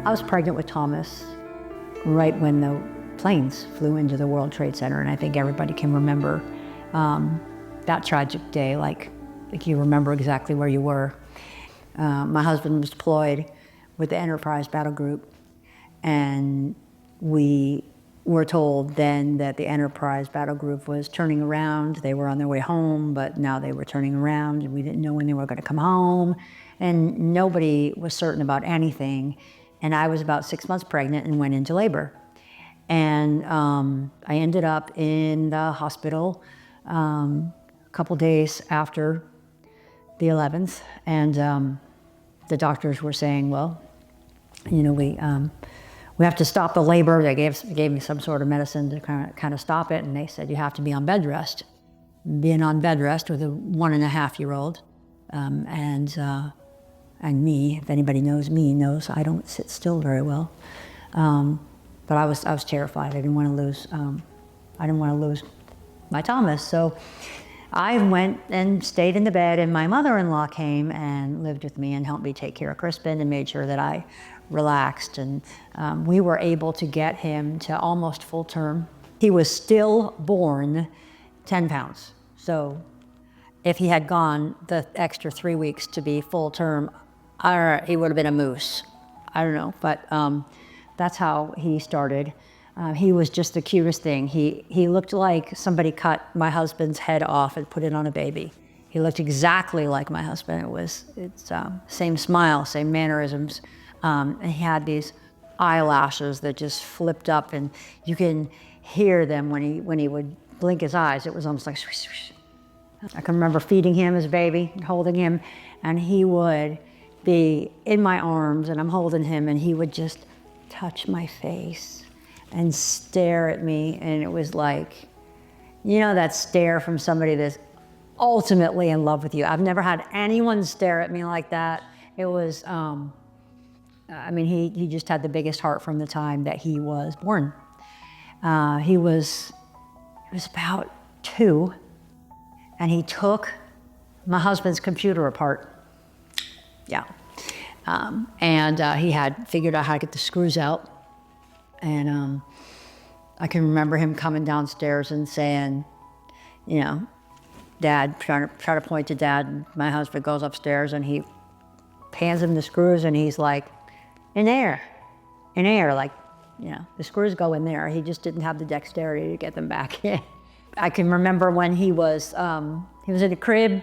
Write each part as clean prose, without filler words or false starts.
I was pregnant with Thomas right when the planes flew into the World Trade Center, and I think everybody can remember that tragic day, like you remember exactly where you were. My husband was deployed with the Enterprise Battle Group, and we were told then that the Enterprise Battle Group was turning around. They were on their way home, but now they were turning around, and we didn't know when they were going to come home, and nobody was certain about anything. And I was about 6 months pregnant and went into labor. And I ended up in the hospital a couple days after the 11th, and the doctors were saying, well, you know, we have to stop the labor. They gave me some sort of medicine to kind of stop it, and they said you have to be on bed rest. Being on bed rest with a 1.5-year-old, and me, if anybody knows me, knows I don't sit still very well. But I was terrified. I didn't want to lose my Thomas. So I went and stayed in the bed, and my mother-in-law came and lived with me and helped me take care of Crispin and made sure that I relaxed. And we were able to get him to almost full term. He was still born 10 pounds. So if he had gone the extra 3 weeks to be full term, he would have been a moose. I don't know, but that's how he started. He was just the cutest thing. He looked like somebody cut my husband's head off and put it on a baby. He looked exactly like my husband. It's same smile, same mannerisms. And he had these eyelashes that just flipped up, and you can hear them when he would blink his eyes. It was almost like swish, swish. I can remember feeding him as a baby, holding him, and he would be in my arms, and I'm holding him, and he would just touch my face and stare at me, and it was like, you know, that stare from somebody that's ultimately in love with you. I've never had anyone stare at me like that. It was, I mean, he just had the biggest heart from the time that he was born. He was about 2, and he took my husband's computer apart. Yeah. And he had figured out how to get the screws out. And I can remember him coming downstairs and saying, you know, Dad, trying to point to Dad. And my husband goes upstairs and he hands him the screws, and he's like, in there, like, you know, the screws go in there. He just didn't have the dexterity to get them back in. I can remember when he was in the crib,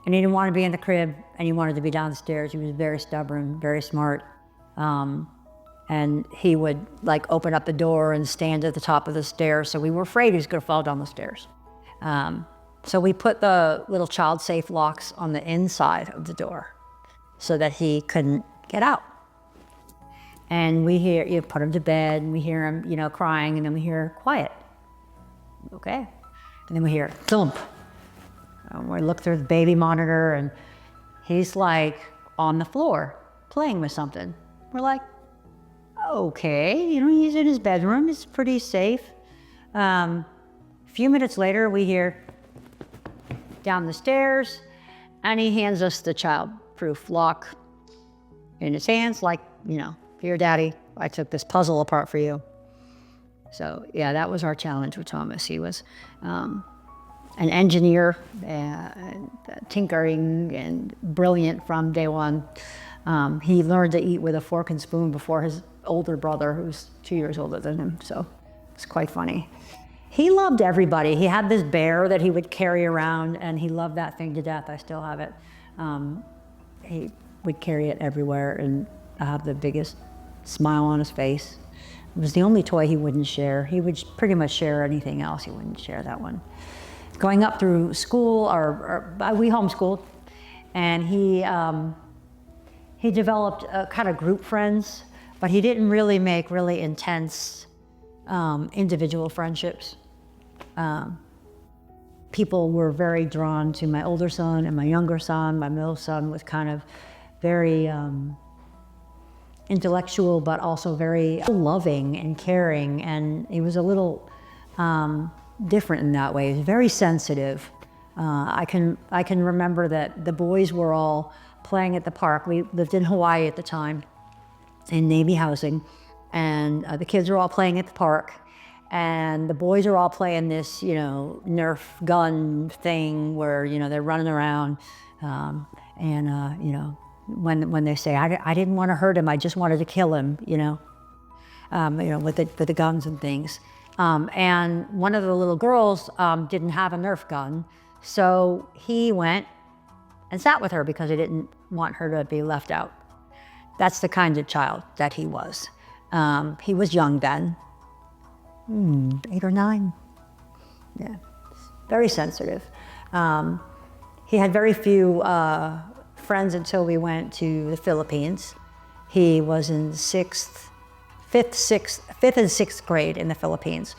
and he didn't want to be in the crib, and he wanted to be downstairs. He was very stubborn, very smart. And he would like open up the door and stand at the top of the stairs. So we were afraid he was gonna fall down the stairs. So we put the little child-safe locks on the inside of the door so that he couldn't get out. And we hear, you put him to bed, and we hear him, you know, crying, and then we hear quiet. Okay. And then we hear thump. And we look through the baby monitor, and he's like on the floor playing with something. We're like, okay, you know, he's in his bedroom, it's pretty safe. A few minutes later, we hear down the stairs, and he hands us the child-proof lock in his hands, like, you know, here, Daddy, I took this puzzle apart for you. So yeah, that was our challenge with Thomas. He was an engineer, tinkering and brilliant from day one. He learned to eat with a fork and spoon before his older brother, who's 2 years older than him, so it's quite funny. He loved everybody. He had this bear that he would carry around, and he loved that thing to death. I still have it. He would carry it everywhere and have the biggest smile on his face. It was the only toy he wouldn't share. He would pretty much share anything else. He wouldn't share that one. Going up through school, we homeschooled, and he developed a kind of group friends, but he didn't really make really intense individual friendships. People were very drawn to my older son and my younger son. My middle son was kind of very intellectual, but also very loving and caring, and he was a little different in that way. He was very sensitive. I can remember that the boys were all playing at the park. We lived in Hawaii at the time, in Navy housing, and the kids are all playing at the park, and the boys are all playing this, Nerf gun thing where, they're running around, when they say, I didn't want to hurt him, I just wanted to kill him, with the guns and things. And one of the little girls didn't have a Nerf gun, so he went and sat with her because he didn't want her to be left out. That's the kind of child that he was. He was young then, 8 or 9. Yeah, very sensitive. He had very few friends until we went to the Philippines. He was in fifth and sixth grade in the Philippines.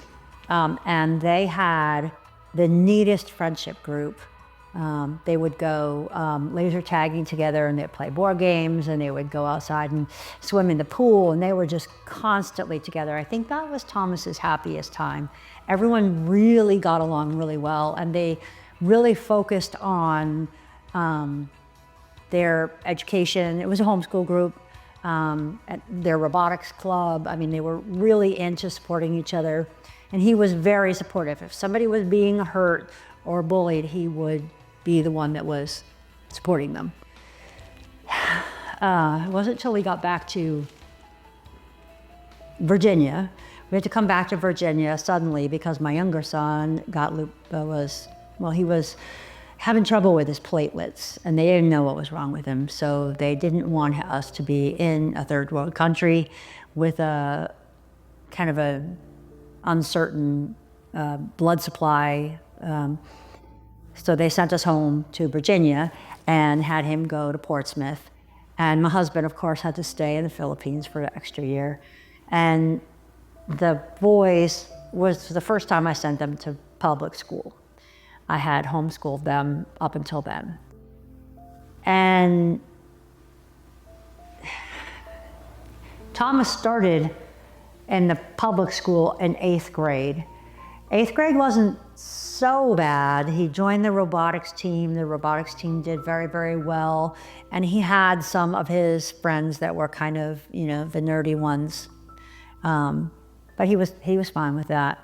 And they had the neatest friendship group. They would go laser tagging together, and they'd play board games, and they would go outside and swim in the pool, and they were just constantly together. I think that was Thomas's happiest time. Everyone really got along really well, and they really focused on their education. It was a homeschool group, at their robotics club. I mean, they were really into supporting each other, and he was very supportive. If somebody was being hurt or bullied, he would be the one that was supporting them. It wasn't until we got back to Virginia. We had to come back to Virginia suddenly because my younger son he was having trouble with his platelets, and they didn't know what was wrong with him. So they didn't want us to be in a third world country with a kind of a uncertain blood supply. So they sent us home to Virginia and had him go to Portsmouth. And my husband, of course, had to stay in the Philippines for an extra year. And the boys was the first time I sent them to public school. I had homeschooled them up until then. And Thomas started in the public school in 8th grade. 8th grade wasn't so bad. He joined the robotics team. The robotics team did very, very well. And he had some of his friends that were kind of, the nerdy ones. But he was fine with that.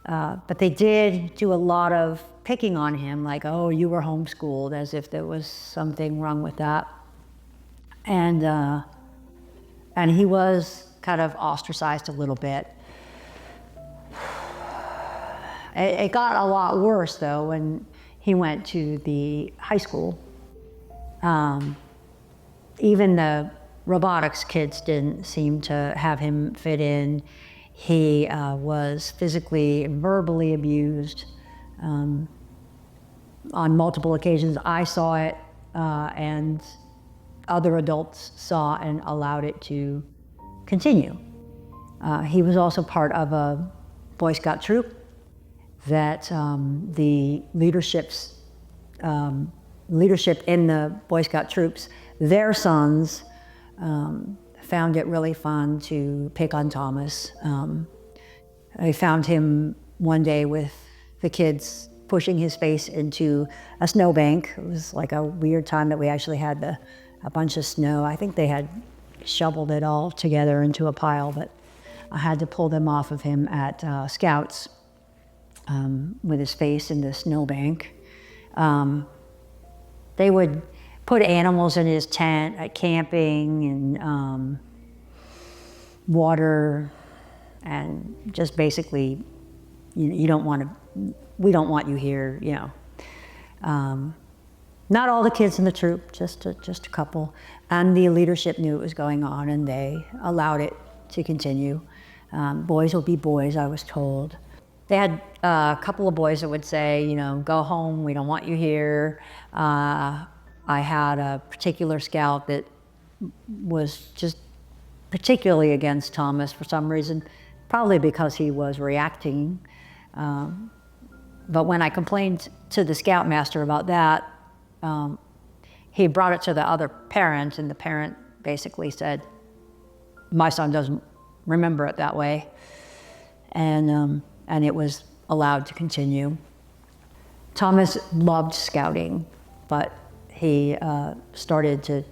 But they did do a lot of picking on him, like, oh, you were homeschooled, as if there was something wrong with that. And he was kind of ostracized a little bit. It got a lot worse, though, when he went to the high school. Even the robotics kids didn't seem to have him fit in. He was physically and verbally abused on multiple occasions. I saw it, and other adults saw and allowed it to continue. He was also part of a Boy Scout troop that the leadership in the Boy Scout troops, their sons found it really fun to pick on Thomas. I found him one day with the kids pushing his face into a snowbank. It was like a weird time that we actually had a bunch of snow. I think they had shoveled it all together into a pile, but I had to pull them off of him at Scouts with his face in the snowbank. They would put animals in his tent at camping, and water, and just basically, we don't want you here, Not all the kids in the troop, just a couple. And the leadership knew it was going on, and they allowed it to continue. Boys will be boys, I was told. They had a couple of boys that would say, go home, we don't want you here. I had a particular scout that was just particularly against Thomas for some reason, probably because he was reacting. But when I complained to the scoutmaster about that, he brought it to the other parent, and the parent basically said, my son doesn't remember it that way. And it was allowed to continue. Thomas loved scouting, but he started to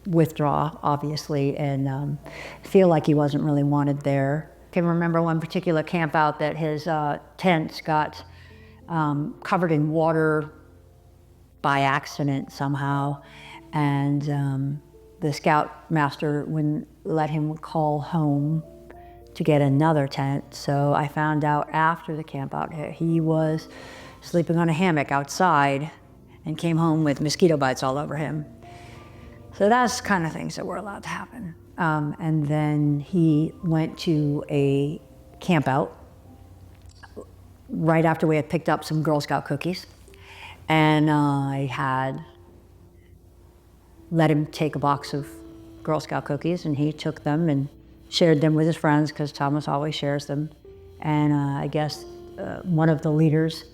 withdraw, obviously, and feel like he wasn't really wanted there. I can remember one particular camp out that his tents got covered in water by accident somehow, and the scoutmaster wouldn't let him call home to get another tent. So I found out after the camp out he was sleeping on a hammock outside and came home with mosquito bites all over him. So that's kind of things that were allowed to happen. And then he went to a camp out right after we had picked up some Girl Scout cookies. And I had let him take a box of Girl Scout cookies, and he took them and shared them with his friends, because Thomas always shares them. And I guess one of the leaders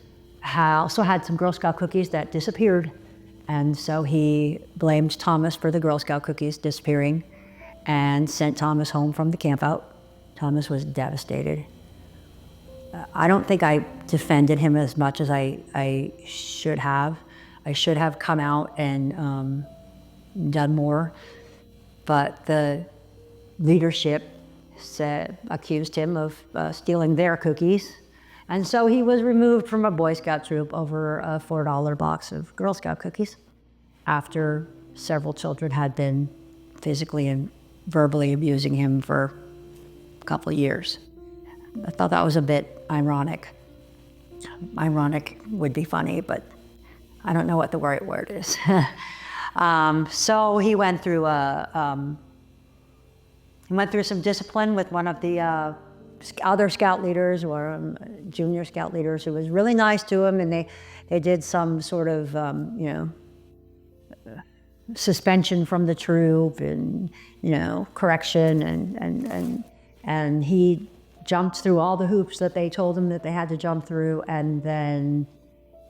also had some Girl Scout cookies that disappeared. And so he blamed Thomas for the Girl Scout cookies disappearing and sent Thomas home from the camp out. Thomas was devastated. I don't think I defended him as much as I should have. I should have come out and done more, but the leadership accused him of stealing their cookies. And so he was removed from a Boy Scout troop over a $4 box of Girl Scout cookies after several children had been physically and verbally abusing him for a couple of years. I thought that was a bit ironic. Ironic would be funny, but I don't know what the right word is. So he went through some discipline with one of the other scout leaders, or junior scout leaders, who was really nice to him, and they did some sort of suspension from the troop, and correction, and he jumped through all the hoops that they told him that they had to jump through, and then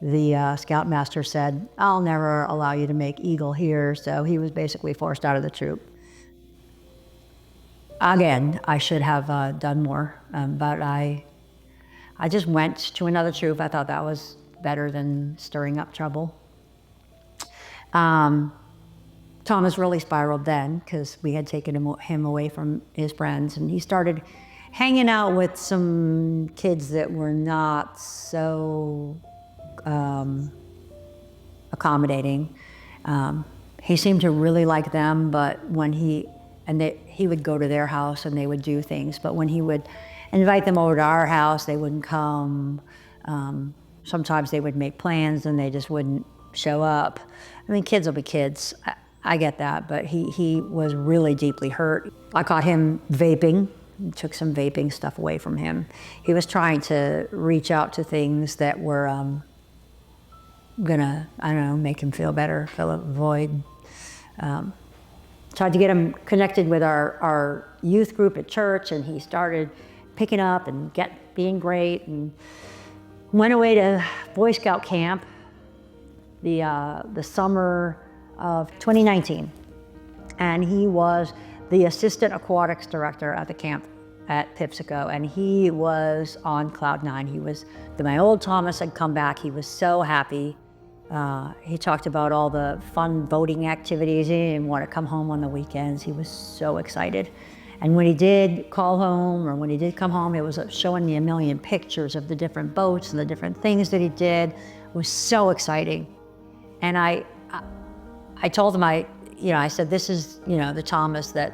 the scoutmaster said, "I'll never allow you to make Eagle here," so he was basically forced out of the troop. Again, I should have done more, but I just went to another troop. I thought that was better than stirring up trouble. Thomas really spiraled then, because we had taken him away from his friends, and he started hanging out with some kids that were not so accommodating. He seemed to really like them, but when he would go to their house and they would do things, but when he would invite them over to our house, they wouldn't come. Sometimes they would make plans and they just wouldn't show up. I mean, kids will be kids. I get that, but he was really deeply hurt. I caught him vaping, took some vaping stuff away from him. He was trying to reach out to things that were gonna, I don't know, make him feel better, fill a void. Tried to get him connected with our youth group at church, and he started picking up and being great, and went away to Boy Scout camp the summer of 2019. And he was the assistant aquatics director at the camp at Pipsico, and he was on cloud nine. My old Thomas had come back. He was so happy. He talked about all the fun boating activities. He didn't want to come home on the weekends. He was so excited. And when he did call home, or when he did come home, it was showing me a million pictures of the different boats and the different things that he did. It was so exciting. And I told him, I said, this is, the Thomas that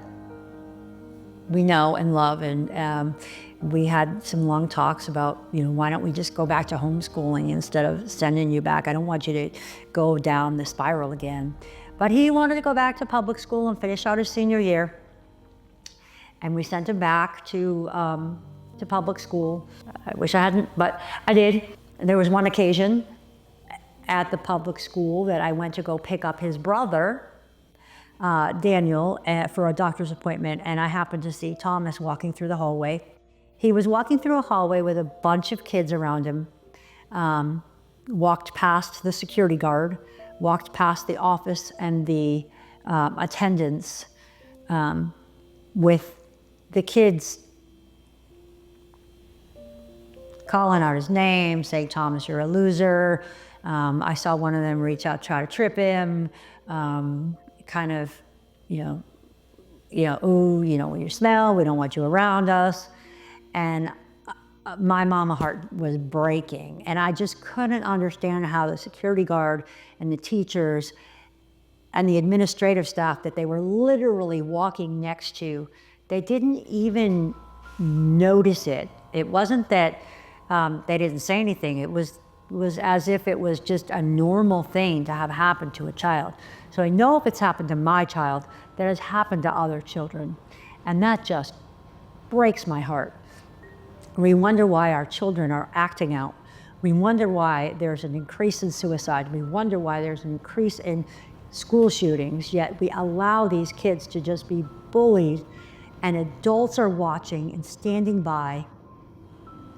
we know and love. And we had some long talks about, why don't we just go back to homeschooling instead of sending you back? I don't want you to go down the spiral again. But he wanted to go back to public school and finish out his senior year. And we sent him back to public school. I wish I hadn't, but I did. And there was one occasion at the public school that I went to go pick up his brother, Daniel, for a doctor's appointment, and I happened to see Thomas walking through the hallway. He was walking through a hallway with a bunch of kids around him, walked past the security guard, walked past the office and the attendants, with the kids calling out his name, saying, "Thomas, you're a loser." I saw one of them reach out, try to trip him, kind of, ooh, when you smell, we don't want you around us. And my mama heart was breaking. And I just couldn't understand how the security guard and the teachers and the administrative staff that they were literally walking next to, they didn't even notice it. It wasn't that they didn't say anything. It was as if it was just a normal thing to have happened to a child. So I know if it's happened to my child, that has happened to other children. And that just breaks my heart. We wonder why our children are acting out. We wonder why there's an increase in suicide. We wonder why there's an increase in school shootings, yet we allow these kids to just be bullied, and adults are watching and standing by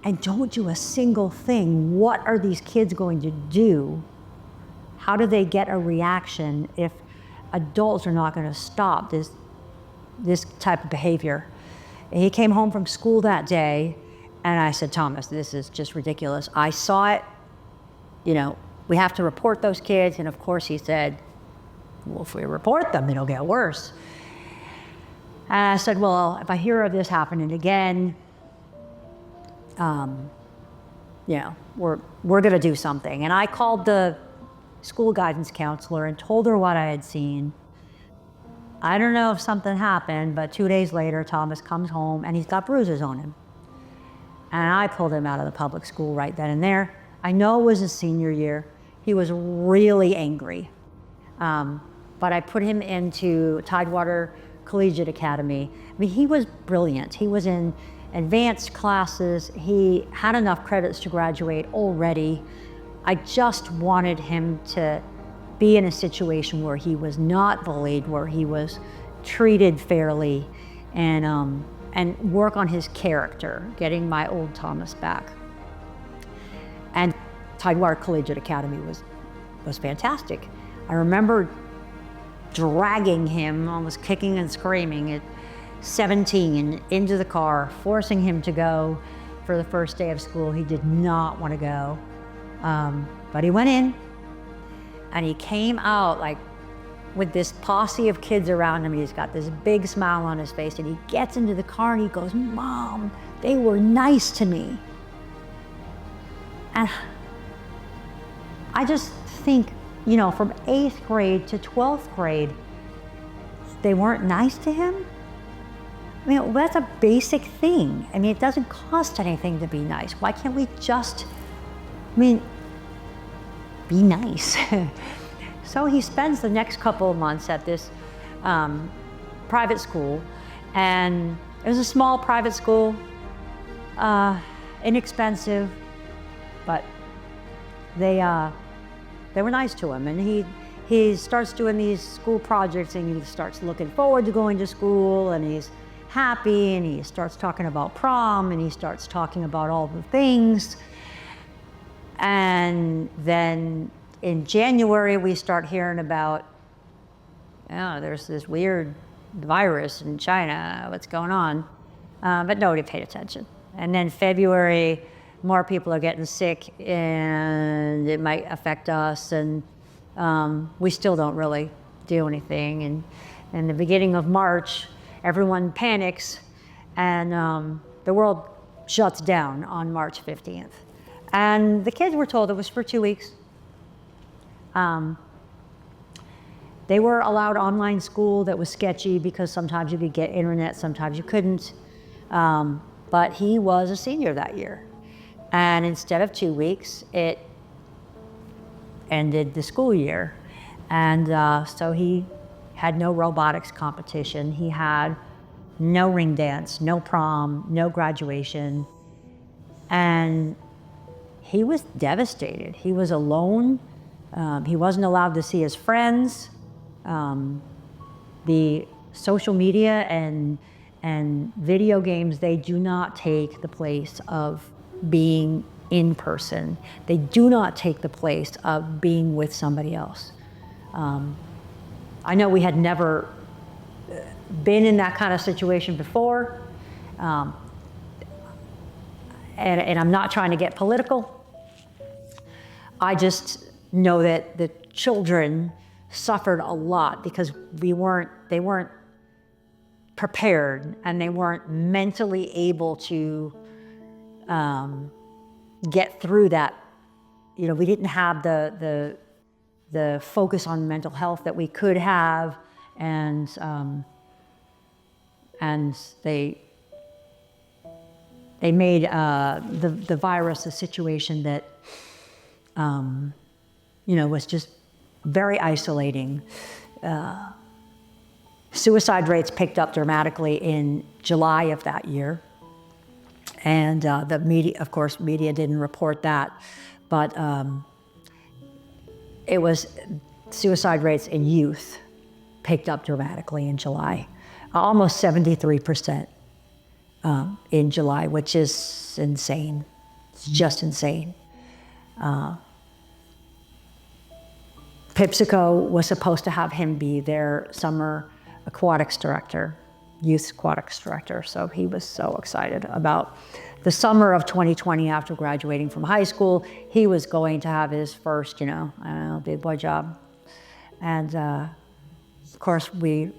and don't do a single thing. What are these kids going to do? How do they get a reaction if adults are not going to stop this type of behavior? And he came home from school that day, and I said, Thomas, this is just ridiculous. I saw it, we have to report those kids. And of course he said, well, if we report them, it'll get worse. And I said, well, if I hear of this happening again, we're going to do something. And I called the school guidance counselor and told her what I had seen. I don't know if something happened, but 2 days later, Thomas comes home and he's got bruises on him. And I pulled him out of the public school right then and there. I know it was his senior year. He was really angry. But I put him into Tidewater Collegiate Academy. I mean, he was brilliant. He was in advanced classes. He had enough credits to graduate already. I just wanted him to be in a situation where he was not bullied, where he was treated fairly, and work on his character, getting my old Thomas back. And Tidewater Collegiate Academy was fantastic. I remember dragging him, almost kicking and screaming at 17 into the car, forcing him to go for the first day of school. He did not want to go, but he went in, and he came out like with this posse of kids around him. He's got this big smile on his face, and he gets into the car and he goes, Mom, they were nice to me. And I just think, from 8th grade to 12th grade, they weren't nice to him? I mean, that's a basic thing. I mean, it doesn't cost anything to be nice. Why can't we just, be nice? So he spends the next couple of months at this private school, and it was a small private school, inexpensive, but they were nice to him. And he starts doing these school projects, and he starts looking forward to going to school, and he's happy, and he starts talking about prom, and he starts talking about all the things. And then in January, we start hearing about, there's this weird virus in China, what's going on? But nobody paid attention. And then February, more people are getting sick, and it might affect us, and we still don't really do anything. And in the beginning of March, everyone panics, and the world shuts down on March 15th. And the kids were told it was for 2 weeks. They were allowed online school. That was sketchy because sometimes you could get internet, sometimes you couldn't. But he was a senior that year. And instead of 2 weeks, it ended the school year. And so he had no robotics competition. He had no ring dance, no prom, no graduation. And he was devastated. He was alone. He wasn't allowed to see his friends. The social media and video games, they do not take the place of being in person. They do not take the place of being with somebody else. I know we had never been in that kind of situation before. And I'm not trying to get political. I just know that the children suffered a lot because they weren't prepared, and they weren't mentally able to get through that. You know, we didn't have the focus on mental health that we could have, and they made the virus a situation that you know, was just very isolating. Suicide rates picked up dramatically in July of that year. And the media, of course, media didn't report that, but it was suicide rates in youth picked up dramatically in July, almost 73% in July, which is insane. It's just insane. PepsiCo was supposed to have him be their summer aquatics director, youth aquatics director. So he was so excited about the summer of 2020 after graduating from high school. He was going to have his first, you know, I don't know, big boy job. And of course, we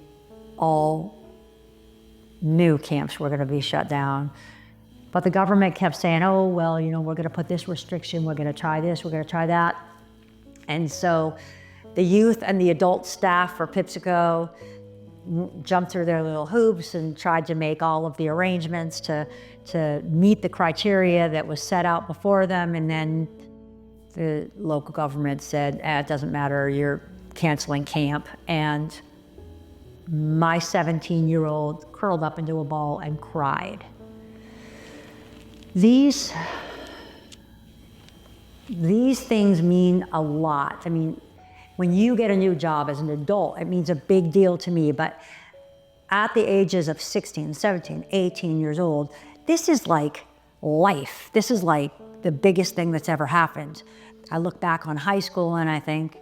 all knew camps were gonna be shut down. But the government kept saying, oh, well, you know, we're gonna put this restriction, we're gonna try this, we're gonna try that. And so the youth and the adult staff for PepsiCo jumped through their little hoops and tried to make all of the arrangements to meet the criteria that was set out before them. And then the local government said, it doesn't matter, you're canceling camp. And my 17-year-old curled up into a ball and cried. These things mean a lot. I mean, when you get a new job as an adult, it means a big deal to me. But at the ages of 16, 17, 18 years old, this is like life. This is like the biggest thing that's ever happened. I look back on high school and I think,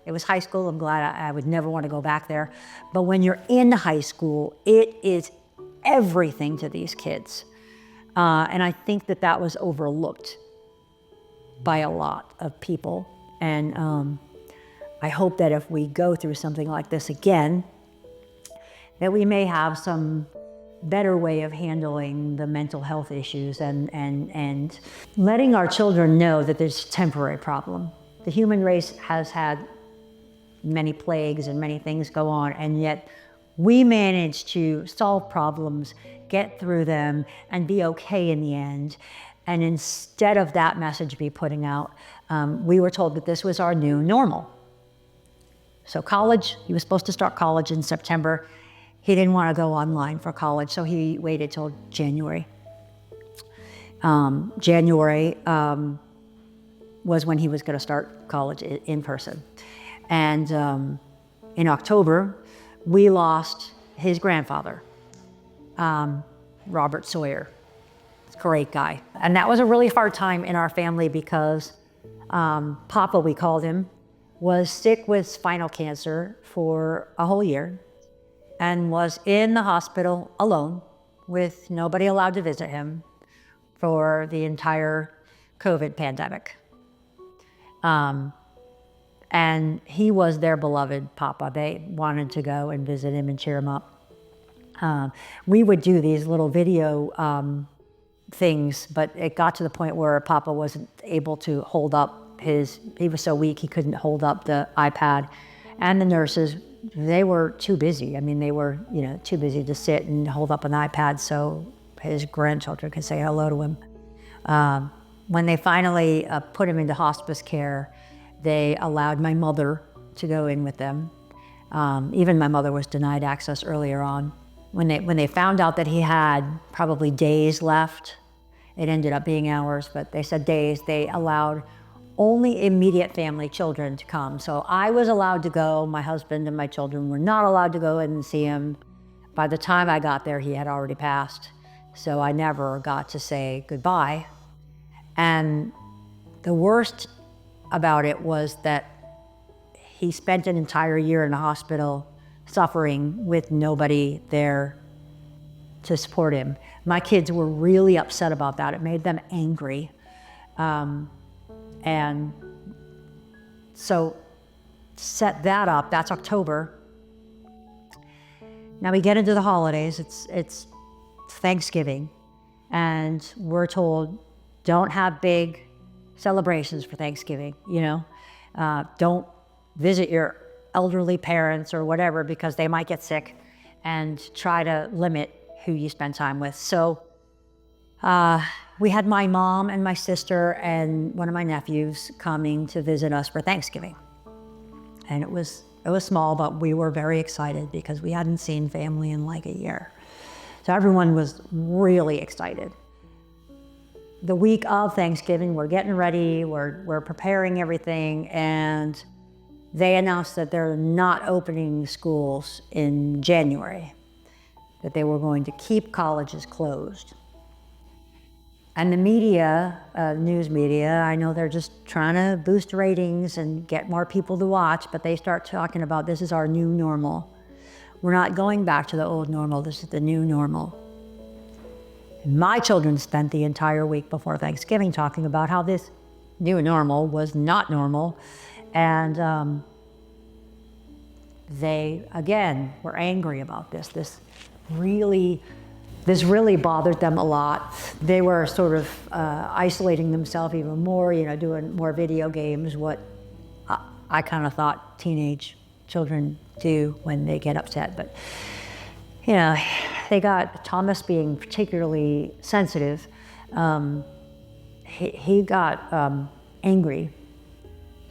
it was high school. I'm glad I would never want to go back there. But when you're in high school, it is everything to these kids. And I think that that was overlooked by a lot of people. And I hope that if we go through something like this again, that we may have some better way of handling the mental health issues and letting our children know that there's a temporary problem. The human race has had many plagues and many things go on, and yet we manage to solve problems, get through them, and be okay in the end. And instead of that message be putting out, we were told that this was our new normal. So college, he was supposed to start college in September. He didn't want to go online for college, so he waited till January. January was when he was going to start college in person. And in October, we lost his grandfather, Robert Sawyer. Great guy. And that was a really hard time in our family because Papa, we called him, was sick with spinal cancer for a whole year and was in the hospital alone with nobody allowed to visit him for the entire COVID pandemic. And he was their beloved Papa. They wanted to go and visit him and cheer him up. We would do these little video things, but it got to the point where Papa wasn't able to hold up he was so weak he couldn't hold up the iPad. And the nurses, they were too busy. I mean, they were, you know, too busy to sit and hold up an iPad so his grandchildren could say hello to him. When they finally put him into hospice care, they allowed my mother to go in with them. Even my mother was denied access earlier on. When they found out that he had probably days left, it ended up being hours, but they said days, they allowed only immediate family children to come. So I was allowed to go, my husband and my children were not allowed to go in and see him. By the time I got there, he had already passed. So I never got to say goodbye. And the worst about it was that he spent an entire year in the hospital suffering with nobody there to support him. My kids were really upset about that. It made them angry. And so set that up. That's October. Now we get into the holidays. It's Thanksgiving, and we're told don't have big celebrations for Thanksgiving. Don't visit your elderly parents or whatever because they might get sick, and try to limit who you spend time with. So we had my mom and my sister and one of my nephews coming to visit us for Thanksgiving. And it was small, but we were very excited because we hadn't seen family in like a year. So everyone was really excited. The week of Thanksgiving, we're getting ready, we're preparing everything, and they announced that they're not opening schools in January, that they were going to keep colleges closed. And the media, news media, I know they're just trying to boost ratings and get more people to watch, but they start talking about this is our new normal. We're not going back to the old normal, this is the new normal. And my children spent the entire week before Thanksgiving talking about how this new normal was not normal. And they, again, were angry about this. This really bothered them a lot. They were sort of isolating themselves even more, doing more video games, what I kind of thought teenage children do when they get upset. But, they got Thomas being particularly sensitive. He got angry.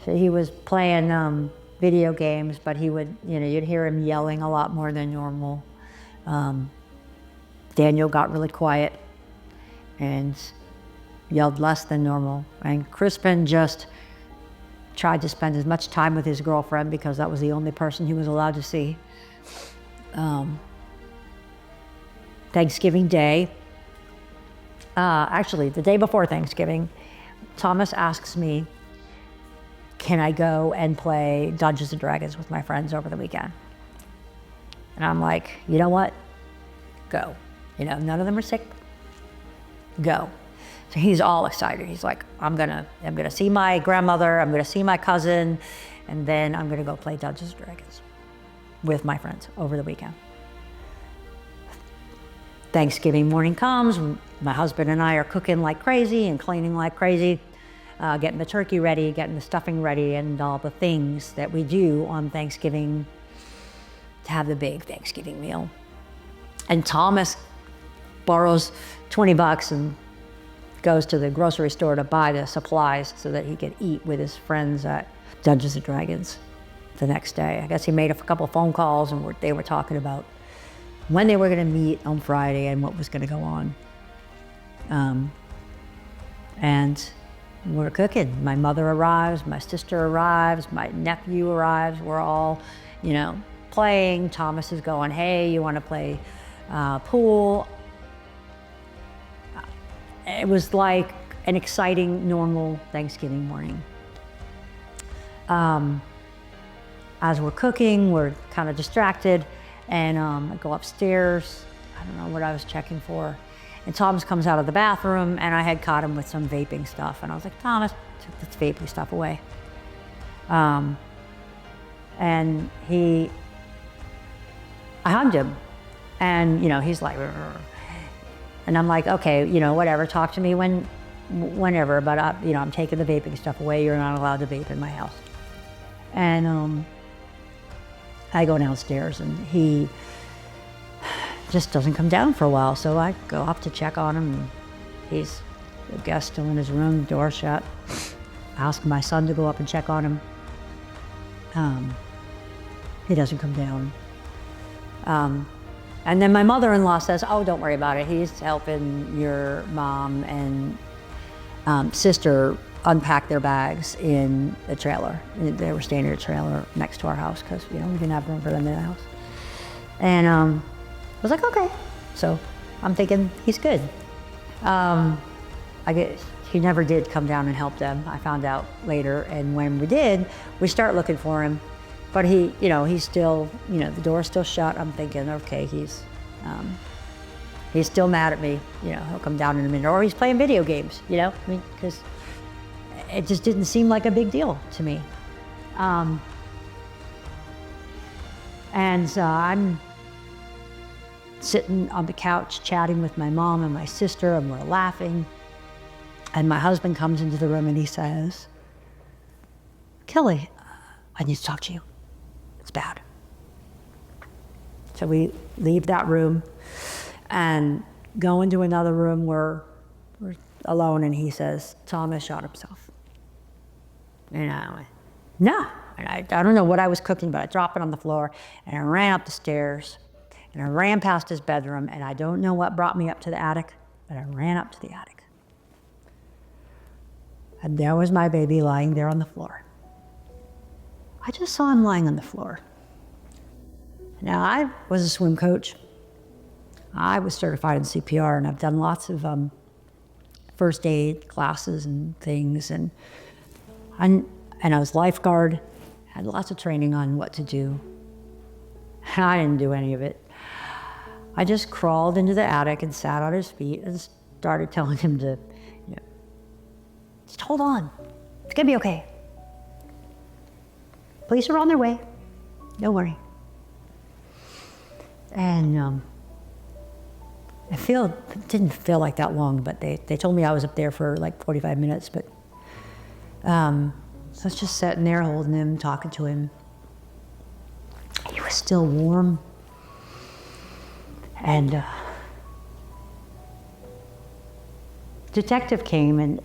So he was playing video games, but he would, you'd hear him yelling a lot more than normal. Daniel got really quiet and yelled less than normal. And Crispin just tried to spend as much time with his girlfriend because that was the only person he was allowed to see. Thanksgiving Day, actually the day before Thanksgiving, Thomas asks me, can I go and play Dungeons and Dragons with my friends over the weekend? And I'm like, you know what? Go. None of them are sick. Go. So he's all excited. He's like, I'm gonna see my grandmother, I'm gonna see my cousin, and then I'm gonna go play Dungeons and Dragons with my friends over the weekend. Thanksgiving morning comes, my husband and I are cooking like crazy and cleaning like crazy, getting the turkey ready, getting the stuffing ready, and all the things that we do on Thanksgiving to have the big Thanksgiving meal. And Thomas borrows $20 and goes to the grocery store to buy the supplies so that he could eat with his friends at Dungeons and Dragons the next day. I guess he made a couple of phone calls and they were talking about when they were going to meet on Friday and what was going to go on. And we're cooking. My mother arrives, my sister arrives, my nephew arrives. We're all, playing. Thomas is going, hey, you want to play pool? It was like an exciting, normal Thanksgiving morning. As we're cooking, we're kind of distracted, and I go upstairs. I don't know what I was checking for. And Thomas comes out of the bathroom, and I had caught him with some vaping stuff. And I was like, Thomas, take this vaping stuff away. And I hugged him, and he's like, "Rrr." And I'm like, okay, whatever, talk to me whenever, but I'm taking the vaping stuff away. You're not allowed to vape in my house. And I go downstairs, and he just doesn't come down for a while. So I go up to check on him, and he's the guest still in his room, door shut. I ask my son to go up and check on him. He doesn't come down. And then my mother-in-law says, oh, don't worry about it. He's helping your mom and sister unpack their bags in the trailer. They were staying in a trailer next to our house because we didn't have room for them in the house. And I was like, okay. So I'm thinking he's good. I guess he never did come down and help them. I found out later, and when we did, we start looking for him. But he's still, the door's still shut. I'm thinking, okay, he's still mad at me. He'll come down in a minute, or he's playing video games. Because it just didn't seem like a big deal to me. And I'm sitting on the couch chatting with my mom and my sister, and we're laughing. And my husband comes into the room and he says, Kelly, I need to talk to you. It's bad. So we leave that room and go into another room where we're alone, and he says, Thomas shot himself. And I went, no. And I don't know what I was cooking, but I dropped it on the floor, and I ran up the stairs, and I ran past his bedroom, and I don't know what brought me up to the attic, but I ran up to the attic. And there was my baby lying there on the floor. I just saw him lying on the floor. Now, I was a swim coach. I was certified in CPR, and I've done lots of first aid classes and things, and I was lifeguard, had lots of training on what to do. I didn't do any of it. I just crawled into the attic and sat on his feet and started telling him to, just hold on. It's gonna be okay. Police are on their way. Don't worry. And it didn't feel like that long, but they told me I was up there for like 45 minutes, but so I was just sitting there holding him, talking to him. He was still warm. And detective came and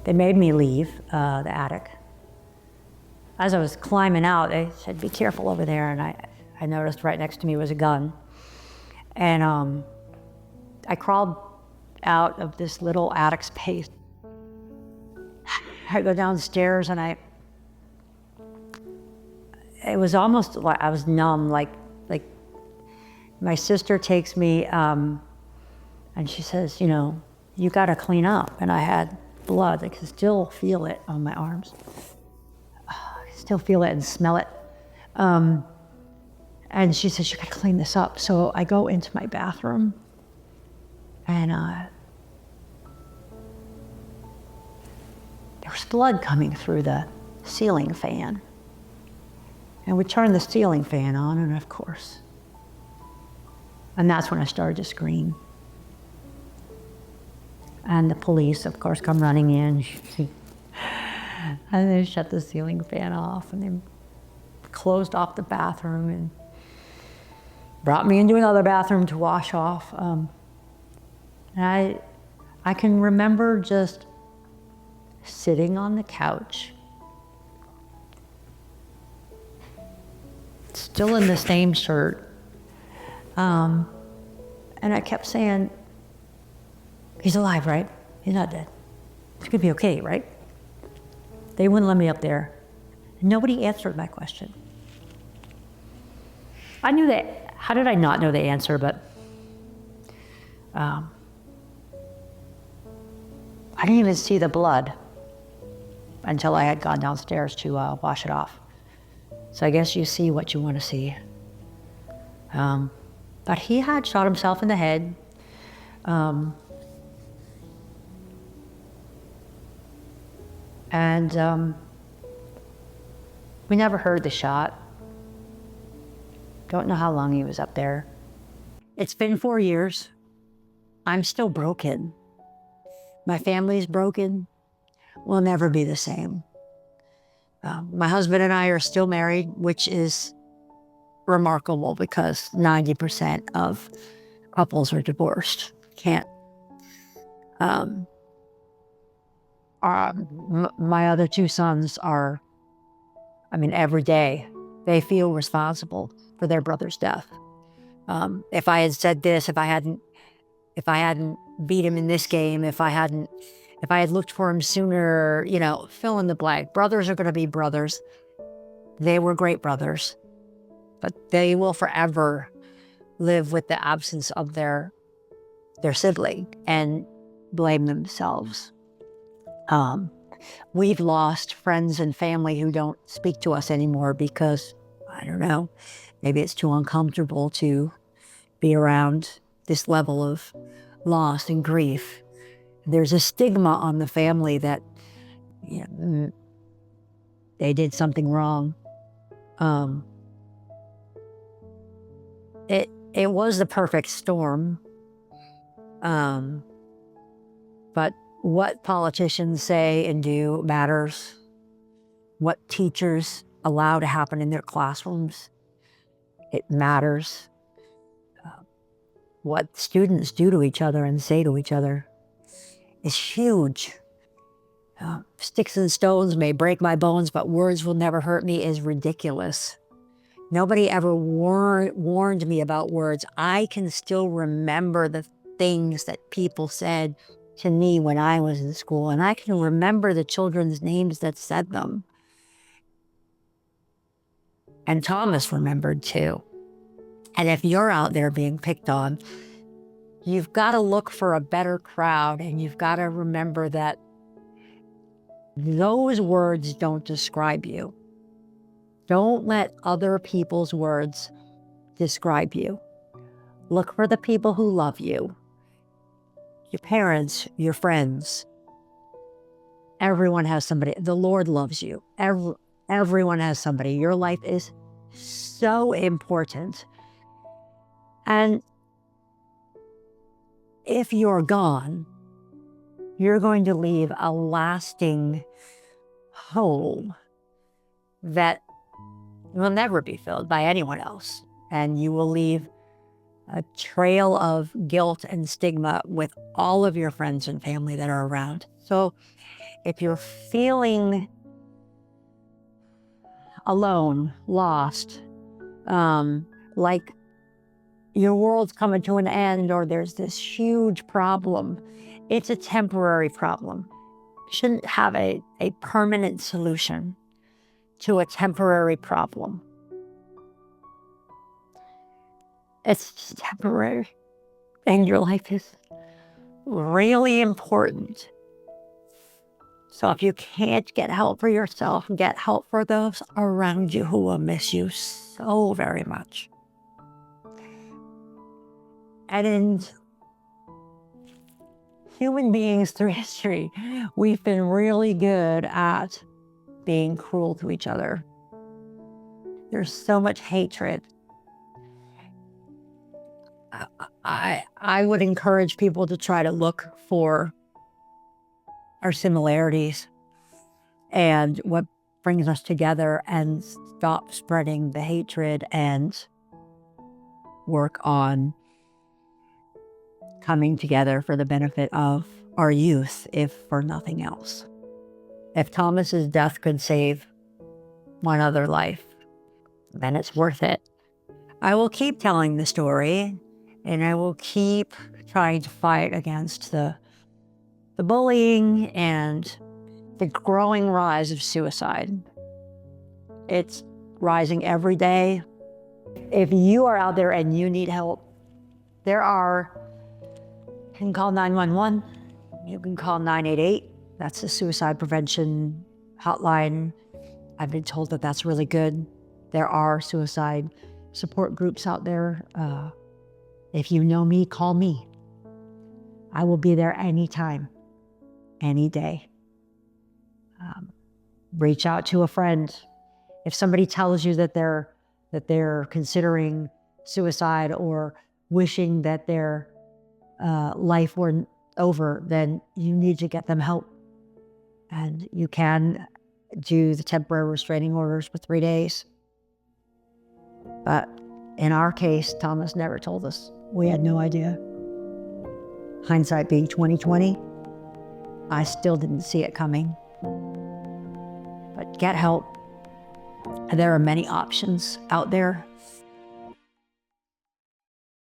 they made me leave the attic. As I was climbing out, they said, be careful over there. And I noticed right next to me was a gun. And I crawled out of this little attic space. I go downstairs and it was almost like I was numb, like my sister takes me and she says, you gotta clean up. And I had blood, I could still feel it on my arms. I still feel it and smell it. And she says, you gotta clean this up. So I go into my bathroom and there was blood coming through the ceiling fan. And we turned the ceiling fan on, and of course. And that's when I started to scream. And the police, of course, come running in. And they shut the ceiling fan off, and they closed off the bathroom and brought me into another bathroom to wash off. And I can remember just sitting on the couch, still in the same shirt. And I kept saying, he's alive, right? He's not dead. It's gonna be okay, right? They wouldn't let me up there. Nobody answered my question. I knew that, how did I not know the answer, but I didn't even see the blood until I had gone downstairs to wash it off. So I guess you see what you want to see. But he had shot himself in the head. And we never heard the shot. Don't know how long he was up there. It's been 4 years. I'm still broken. My family's broken. We'll never be the same. My husband and I are still married, which is remarkable because 90% of couples are divorced. Can't. My other two sons are, every day they feel responsible for their brother's death. If I had said this, if I hadn't beat him in this game, if I had looked for him sooner, fill in the blank. Brothers are going to be brothers. They were great brothers, but they will forever live with the absence of their sibling and blame themselves. We've lost friends and family who don't speak to us anymore because, I don't know, maybe it's too uncomfortable to be around this level of loss and grief. There's a stigma on the family that they did something wrong. Um, it was the perfect storm. But what politicians say and do matters. What teachers allow to happen in their classrooms, it matters. What students do to each other and say to each other is huge. Sticks and stones may break my bones, but words will never hurt me is ridiculous. Nobody ever warned me about words. I can still remember the things that people said to me when I was in school, and I can remember the children's names that said them. And Thomas remembered too. And if you're out there being picked on, you've got to look for a better crowd, and you've got to remember that those words don't describe you. Don't let other people's words describe you. Look for the people who love you. Your parents, your friends. Everyone has somebody. The Lord loves you. Everyone has somebody. Your life is so important. And if you're gone, you're going to leave a lasting hole that will never be filled by anyone else. And you will leave a trail of guilt and stigma with all of your friends and family that are around. So if you're feeling alone, lost, like your world's coming to an end, or there's this huge problem, it's a temporary problem. You shouldn't have a permanent solution to a temporary problem. It's just temporary. And your life is really important. So if you can't get help for yourself, get help for those around you who will miss you so very much. And in human beings through history, we've been really good at being cruel to each other. There's so much hatred. I would encourage people to try to look for our similarities and what brings us together, and stop spreading the hatred and work on coming together for the benefit of our youth, if for nothing else. If Thomas's death could save one other life, then it's worth it. I will keep telling the story, and I will keep trying to fight against the bullying and the growing rise of suicide. It's rising every day. If you are out there and you need help, you can call 911, you can call 988. That's the suicide prevention hotline. I've been told that that's really good. There are suicide support groups out there. If you know me, call me. I will be there anytime, any day. Reach out to a friend. If somebody tells you that they're considering suicide or wishing that their life were over, then you need to get them help. And you can do the temporary restraining orders for 3 days. But in our case, Thomas never told us. We had no idea. Hindsight being 2020, I still didn't see it coming. But get help. There are many options out there.